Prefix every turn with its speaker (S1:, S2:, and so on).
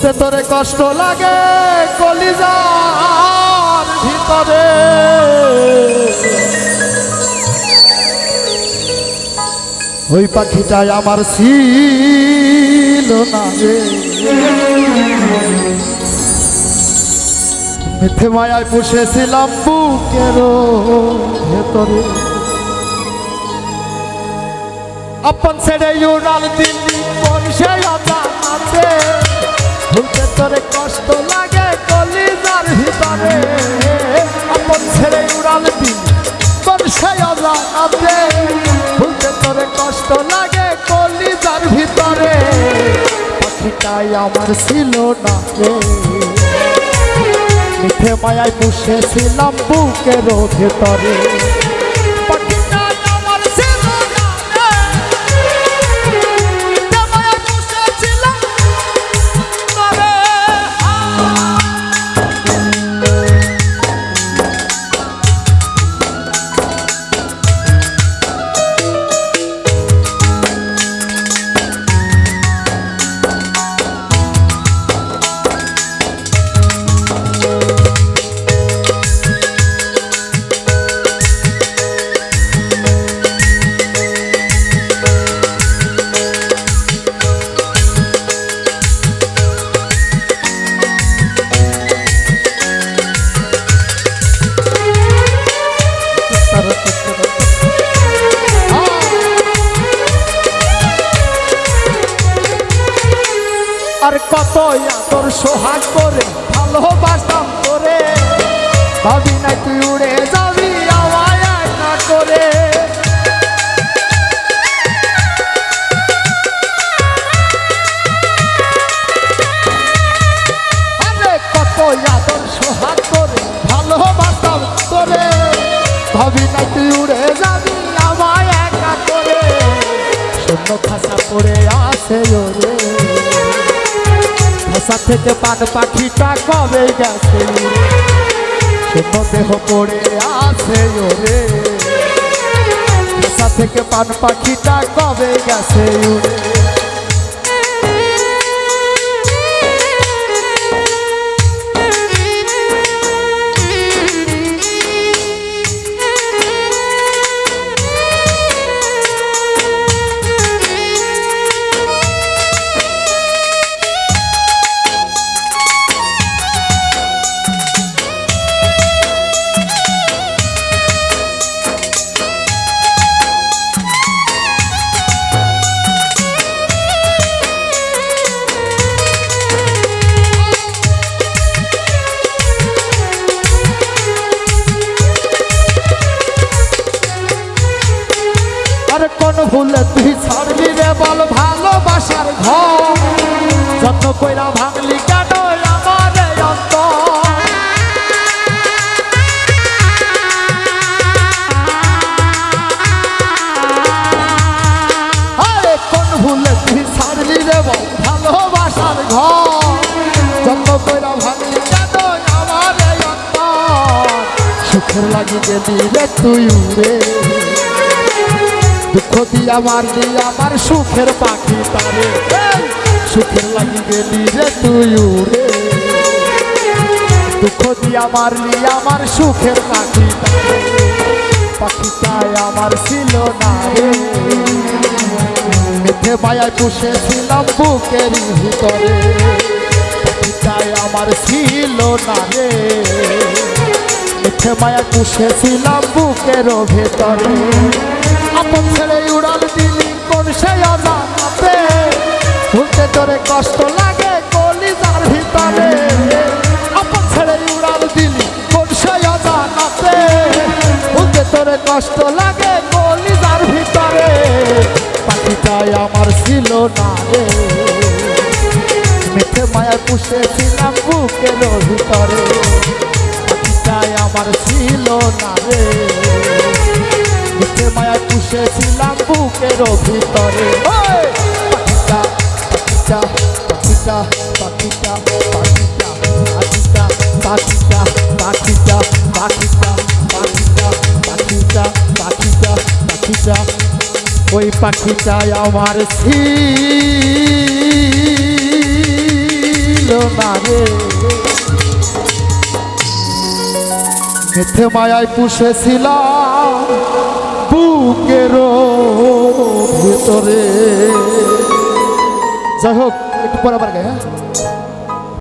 S1: ভুলতে তোরে কষ্ট লাগে কলিজার ভিতরে। ওই পাখিটাই আমার ছিল না রে, মিথ্যে মায়ায় পুষেছিলাম বুকের ভেতরে। আপন ছেড়ে উড়াল দিল্লি কোন সে আছে, ভুলতে তোরে কষ্ট লাগে কলিজার ভিতরে। আপন ছেড়ে উড়াল দিল্লি কোন সে আছে, ভুলতে তোরে কষ্ট লাগে কলিজার ভিতরে। পাখিটাই আমার ছিল না রে, মিথ্যে মায়ায় পুষেছিলাম বুকের ভেতরে। আর কত আদর সোহাগ করে ভালোবাসতাম তোরে, ভাবি নাই তুই উড়ে যাবি আমায় একা করে। আরে কত আদর সোহাগ করে ভালোবাসতাম তোরে, ভাবি নাই তুই উড়ে যাবি আমায় একা করে। শূন্য খাসা পড়ে আসে ওরে, ভাষা থেকে পান পাখিটা কবে গেছে, শূন্য দেহ পড়ে আছে ওরে। ভাষা থেকে পান পাখিটা কবে গেছে উড়ে। কোন ভুলে তুই ছাড়বি রে বল ভালোবাসার ঘর, যত্ন কইরা ভাঙলি কেন আমার অন্তর। আরে কোন ভুলে তুই ছাড়বি রে বল ভালোবাসার ঘর, যত্ন কইরা ভাঙলি কেন আমার অন্তর। সুখের লাগি গেলি রে তুই উড়ে, দুঃখ দিয়া মারলি আমার সুখের পাখি তারে। সুখের লাগি গেলি রে তুই উড়ে, দুঃখ দিয়া মারলি আমার সুখের পাখি তারে। পাখিটাই আমার ছিল না রে, মিথ্যে মায়ায় পুষেছিলাম বুকের ভিতরে। পাখিটাই আমার ছিল না রে, মিথ্যে মায়ায় পুষেছিলাম বুকের ভেতরে। আপন ছেড়ে উড়াল দিলি কোন সে অজানাতে, ভুলতে তোরে কষ্ট লাগে কলিজার ভিতরে। আপন ছেড়ে উড়াল দিলি কোন সে অজানাতে, ভুলতে তোরে কষ্ট লাগে কলিজার ভিতরে। পাখিটাই আমার ছিল না রে, মিথ্যে মায়ায় পুষেছিলাম বুকের ভিতরে। পাখিটাই আমার ছিল না রে, মিথ্যে মায়ায় পুষেছিলাম বুকের ভিতরে। পাখিটা পাখিটা পাখিটা পাখিটা পাখিটা পাখিটা পাখিটা পাখিটা পাখিটা পাখিটা পাখিটা পাখিটা ওই পাখিটাই আমার ছিল রে মিথ্যে মায়ায় পুষেছিলাম বুকের ভিতরে। যাই হোক একটু পরে আবার গাই, হ্যাঁ।